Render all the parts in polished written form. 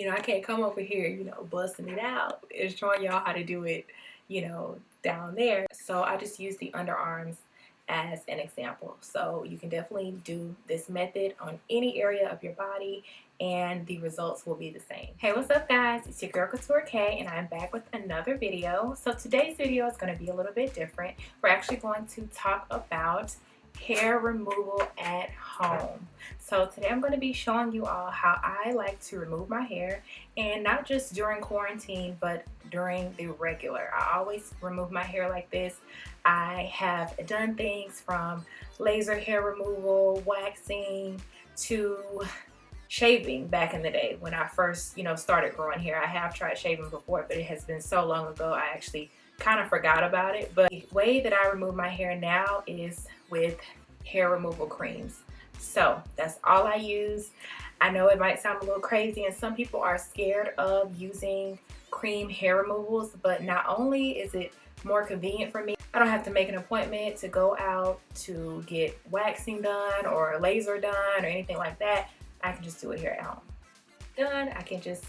I can't come over here, busting it out and showing y'all how to do it, down there. So I just use the underarms as an example. So you can definitely do this method on any area of your body and the results will be the same. Hey, what's up guys? It's your girl Ktura Kay and I'm back with another video. So today's video is going to be a little bit different. We're actually going to talk about hair removal at home. So today I'm going to be showing you all how I like to remove my hair, and not just during quarantine but during the regular. I always remove my hair like this. I have done things from laser hair removal, waxing, to shaving back in the day when I first started growing hair. I have tried shaving before, but it has been so long ago I actually kind of forgot about it. But the way that I remove my hair now is with hair removal creams. So that's all I use. I know it might sound a little crazy and some people are scared of using cream hair removals, but not only is it more convenient for me, I don't have to make an appointment to go out to get waxing done or laser done or anything like that. I can just do it here at home. Done. I can just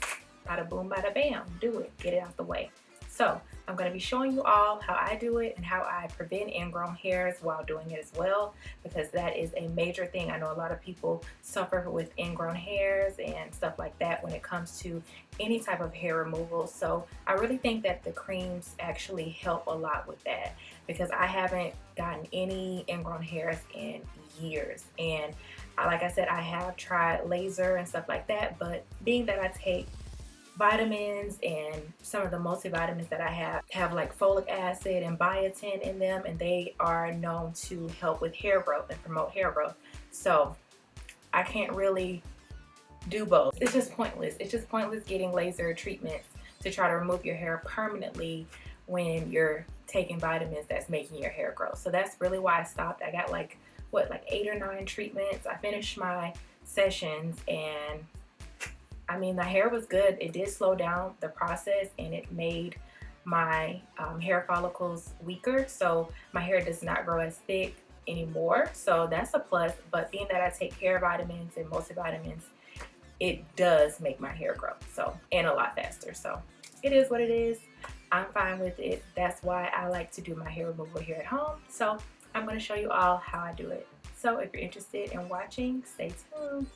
bada boom bada bam do it, get it out the way. So I'm going to be showing you all how I do it and how I prevent ingrown hairs while doing it as well, because that is a major thing. I know a lot of people suffer with ingrown hairs and stuff like that when it comes to any type of hair removal. So I really think that the creams actually help a lot with that, because I haven't gotten any ingrown hairs in years. And like I said, I have tried laser and stuff like that, but being that I take vitamins and some of the multivitamins that I have like folic acid and biotin in them, and they are known to help with hair growth and promote hair growth. So I can't really do both. It's just pointless. It's just pointless getting laser treatments to try to remove your hair permanently when you're taking vitamins that's making your hair grow. So that's really why I stopped. I got like 8 or 9 treatments. I finished my sessions and I mean, the hair was good. It did slow down the process and it made my hair follicles weaker. So my hair does not grow as thick anymore. So that's a plus. But being that I take hair vitamins and multivitamins, it does make my hair grow. So, and a lot faster. So it is what it is. I'm fine with it. That's why I like to do my hair removal here at home. So I'm going to show you all how I do it. So if you're interested in watching, stay tuned.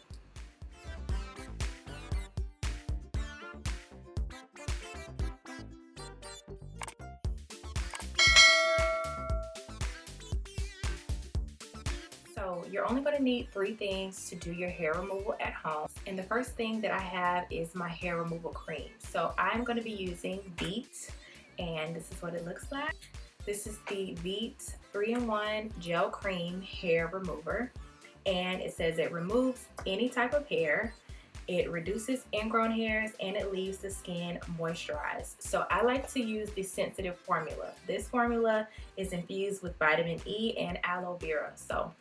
So you're only going to need 3 things to do your hair removal at home. And the first thing that I have is my hair removal cream. So I'm going to be using Veet, and this is what it looks like. This is the Veet 3-in-1 Gel Cream Hair Remover, and it says it removes any type of hair, it reduces ingrown hairs, and it leaves the skin moisturized. So I like to use the sensitive formula. This formula is infused with vitamin E and aloe vera. So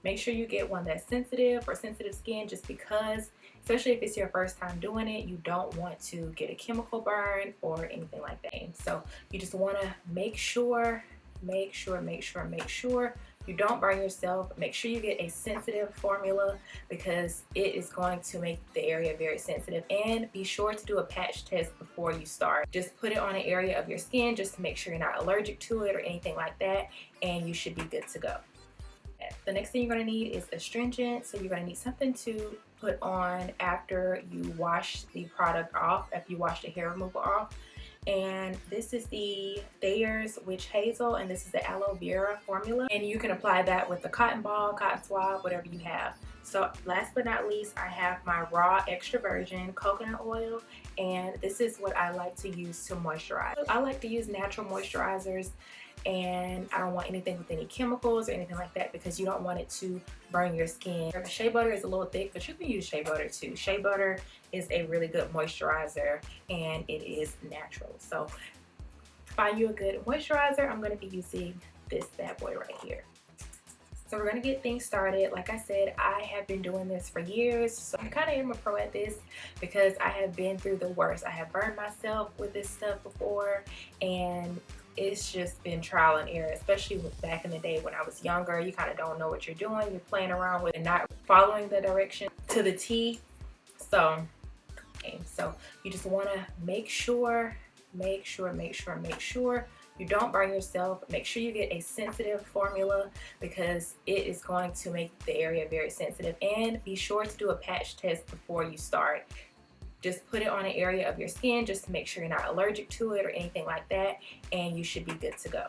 make sure you get one that's sensitive for sensitive skin, just because, especially if it's your first time doing it, you don't want to get a chemical burn or anything like that. So you just want to make sure you don't burn yourself. Make sure you get a sensitive formula, because it is going to make the area very sensitive. And be sure to do a patch test before you start. Just put it on an area of your skin just to make sure you're not allergic to it or anything like that, and you should be good to go. The next thing you're going to need is astringent. So you're going to need something to put on after you wash the product off, after you wash the hair removal off. And this is the Thayer's Witch Hazel, and this is the aloe vera formula. And you can apply that with the cotton ball, cotton swab, whatever you have. So last but not least, I have my raw extra virgin coconut oil, and this is what I like to use to moisturize. I like to use natural moisturizers, and I don't want anything with any chemicals or anything like that, because you don't want it to burn your skin. Shea butter is a little thick, but you can use shea butter too. Shea butter is a really good moisturizer and it is natural. So find you a good moisturizer. I'm going to be using this bad boy right here. So we're going to get things started. Like I said, I have been doing this for years, so I kind of am a pro at this because I have been through the worst. I have burned myself with this stuff before, and it's just been trial and error, especially back in the day when I was younger. You kind of don't know what you're doing. You're playing around with and not following the direction to the T. So So you just want to make sure you don't burn yourself. Make sure you get a sensitive formula because it is going to make the area very sensitive. And be sure to do a patch test before you start. Just put it on an area of your skin just to make sure you're not allergic to it or anything like that, and you should be good to go.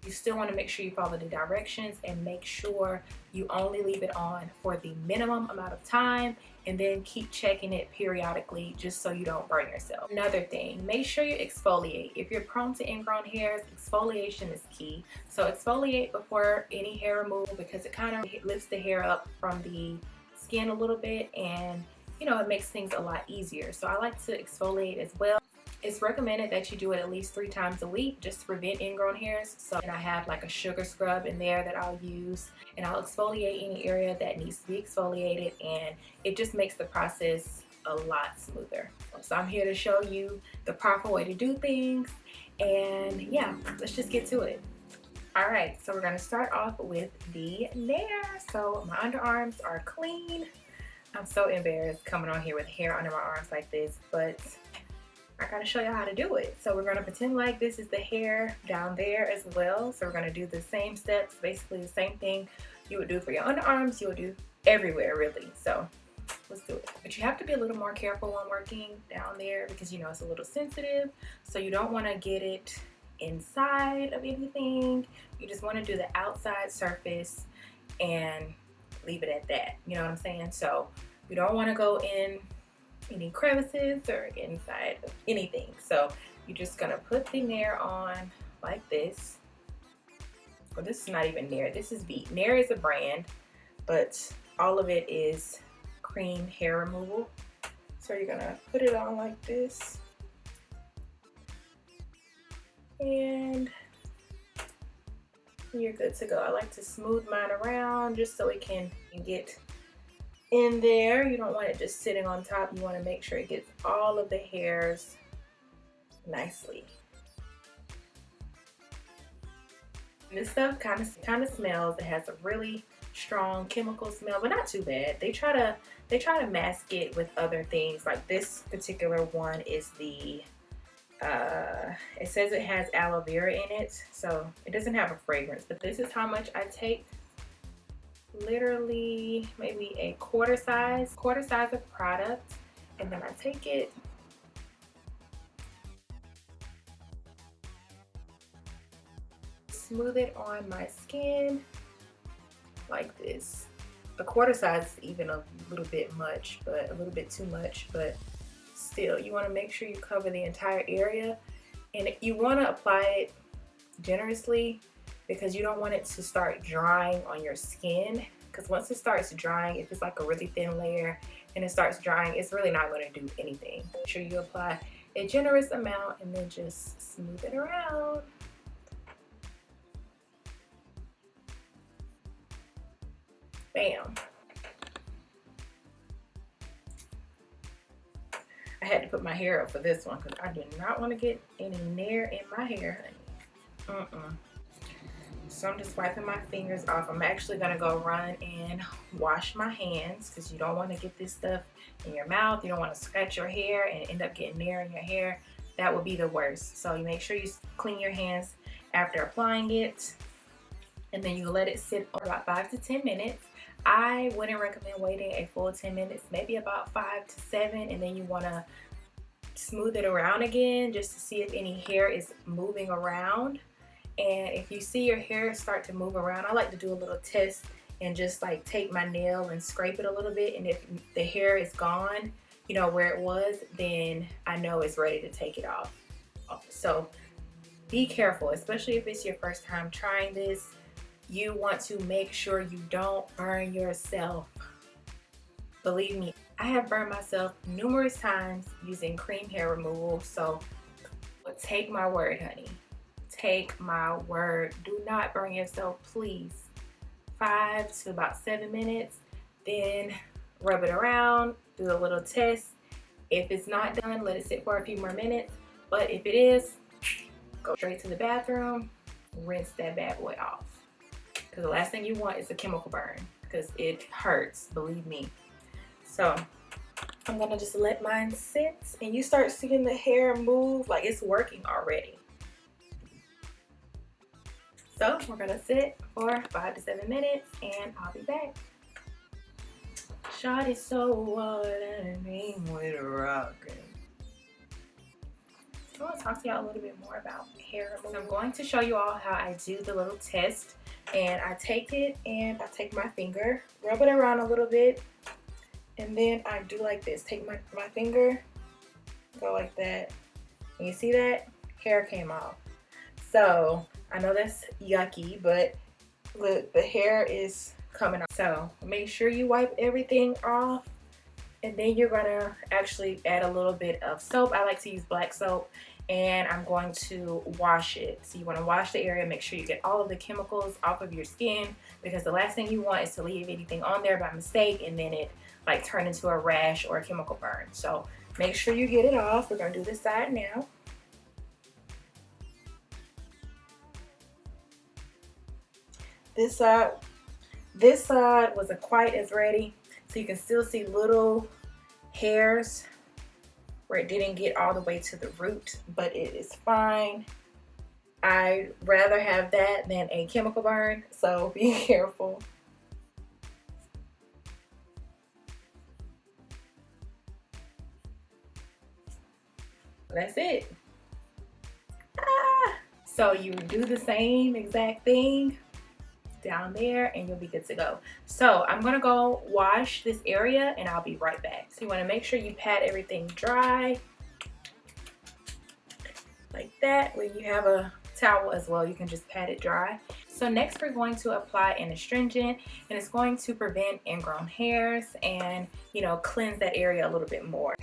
You still want to make sure you follow the directions and make sure you only leave it on for the minimum amount of time, and then keep checking it periodically just so you don't burn yourself. Another thing, make sure you exfoliate. If you're prone to ingrown hairs, exfoliation is key. So exfoliate before any hair removal because it kind of lifts the hair up from the skin a little bit, and you know, it makes things a lot easier. So I like to exfoliate as well. It's recommended that you do it at least 3 times a week just to prevent ingrown hairs. So I have like a sugar scrub in there that I'll use, and I'll exfoliate any area that needs to be exfoliated, and it just makes the process a lot smoother. So I'm here to show you the proper way to do things, and yeah, let's just get to it. Alright, so we're going to start off with the nair. So my underarms are clean. I'm so embarrassed coming on here with hair under my arms like this, but I gotta show you how to do it. So we're gonna pretend like this is the hair down there as well. So we're gonna do the same steps, basically the same thing you would do for your underarms, you would do everywhere really. So let's do it. But you have to be a little more careful when working down there because you know it's a little sensitive. So you don't wanna get it inside of anything. You just wanna do the outside surface and leave it at that. You know what I'm saying? So you don't wanna go in any crevices or inside of anything. So you're just gonna put the nair on like this. Well, this is not even nair, this is Veet. Nair is a brand, but all of it is cream hair removal. So you're gonna put it on like this, and you're good to go. I like to smooth mine around just so it can get in there. You don't want it just sitting on top. You want to make sure it gets all of the hairs nicely. And this stuff kind of smells. It has a really strong chemical smell, but not too bad. They try to mask it with other things. Like this particular one is the it says it has aloe vera in it, so it doesn't have a fragrance. But this is how much I take. Literally maybe a quarter size of product, and then I take it, smooth it on my skin like this. A quarter size is even a little bit much, but a little bit too much, but still you want to make sure you cover the entire area, and you want to apply it generously because you don't want it to start drying on your skin, because once it starts drying, if it's like a really thin layer and it starts drying, it's really not going to do anything. Make sure you apply a generous amount and then just smooth it around. Bam. I had to put my hair up for this one because I did not want to get any nair in my hair, honey. So I'm just wiping my fingers off. I'm actually gonna go run and wash my hands because you don't want to get this stuff in your mouth. You don't want to scratch your hair and end up getting nair in your hair. That would be the worst. So you make sure you clean your hands after applying it, and then you let it sit for about 5 to 10 minutes. I wouldn't recommend waiting a full 10 minutes, maybe about 5 to 7, and then you want to smooth it around again just to see if any hair is moving around. And if you see your hair start to move around, I like to do a little test and just like take my nail and scrape it a little bit, and if the hair is gone, you know, where it was, then I know it's ready to take it off. So be careful, especially if it's your first time trying this. You want to make sure you don't burn yourself. Believe me, I have burned myself numerous times using cream hair removal. So take my word, honey. Take my word. Do not burn yourself, please. 5 to about 7 minutes. Then rub it around, do a little test. If it's not done, let it sit for a few more minutes. But if it is, go straight to the bathroom, rinse that bad boy off. Because the last thing you want is a chemical burn, because it hurts, believe me. So I'm gonna just let mine sit, and you start seeing the hair move like it's working already. So we're gonna sit for 5 to 7 minutes and I'll be back. Shot is so wild and mean with rockin'. I want to talk to y'all a little bit more about hair removal. So I'm going to show you all how I do the little test. And I take it and I take my finger, rub it around a little bit, and then I do like this. Take my finger, go like that. And you see that? Hair came off. So I know that's yucky, but look, the hair is coming off. So make sure you wipe everything off. And then you're gonna actually add a little bit of soap. I like to use black soap, and I'm going to wash it. So you wanna wash the area, make sure you get all of the chemicals off of your skin, because the last thing you want is to leave anything on there by mistake and then it like turn into a rash or a chemical burn. So make sure you get it off. We're gonna do this side now. This side wasn't quite as ready. So you can still see little hairs where it didn't get all the way to the root, but it is fine. I'd rather have that than a chemical burn, so be careful. That's it. So you do the same exact thing down there and you'll be good to go. So I'm gonna go wash this area and I'll be right back. So you want to make sure you pat everything dry like that. When you have a towel as well, you can just pat it dry. So next we're going to apply an astringent, and it's going to prevent ingrown hairs and, you know, cleanse that area a little bit more.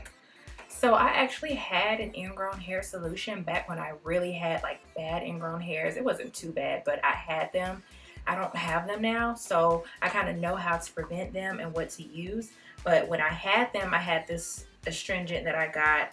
So I actually had an ingrown hair solution back when I really had like bad ingrown hairs. It wasn't too bad, but I had them. I don't have them now, so I kind of know how to prevent them and what to use. But when I had them, I had this astringent that I got.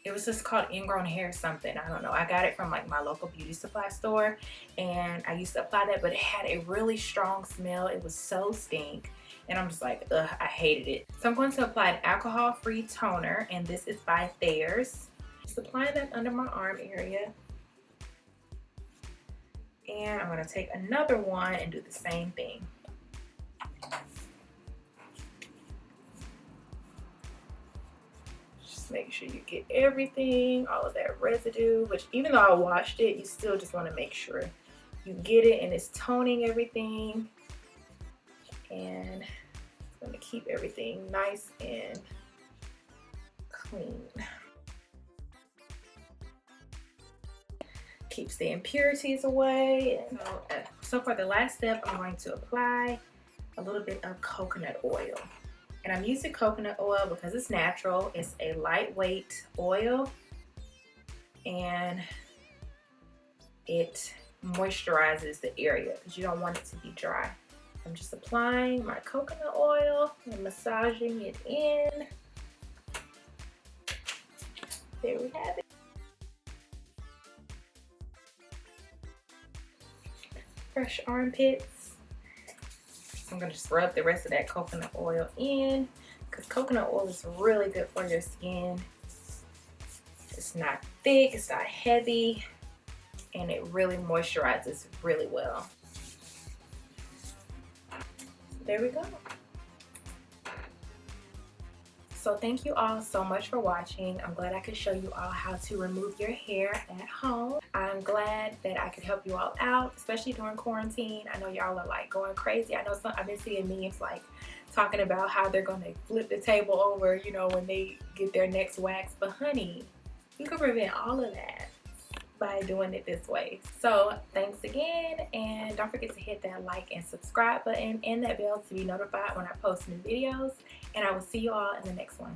It was just called Ingrown Hair something. I don't know. I got it from like my local beauty supply store, and I used to apply that, but it had a really strong smell. It was so stink, and I'm just like, ugh, I hated it. So I'm going to apply an alcohol-free toner, and this is by Thayer's. Just applying that under my arm area. And I'm going to take another one and do the same thing. Just make sure you get everything, all of that residue, which even though I washed it, you still just want to make sure you get it and it's toning everything. And it's going to keep everything nice and clean. Keeps the impurities away. So for the last step, I'm going to apply a little bit of coconut oil. And I'm using coconut oil because it's natural. It's a lightweight oil and it moisturizes the area because you don't want it to be dry. I'm just applying my coconut oil and massaging it in. There we have it. Fresh armpits. I'm gonna just rub the rest of that coconut oil in because coconut oil is really good for your skin. It's not thick, it's not heavy, and it really moisturizes really well. There we go. So thank you all so much for watching. I'm glad I could show you all how to remove your hair at home. I'm glad that I could help you all out, especially during quarantine. I know y'all are like going crazy. I know I've been seeing memes like talking about how they're gonna flip the table over, you know, when they get their next wax. But honey, you can prevent all of that by doing it this way. So thanks again, and don't forget to hit that like and subscribe button and that bell to be notified when I post new videos, and I will see you all in the next one.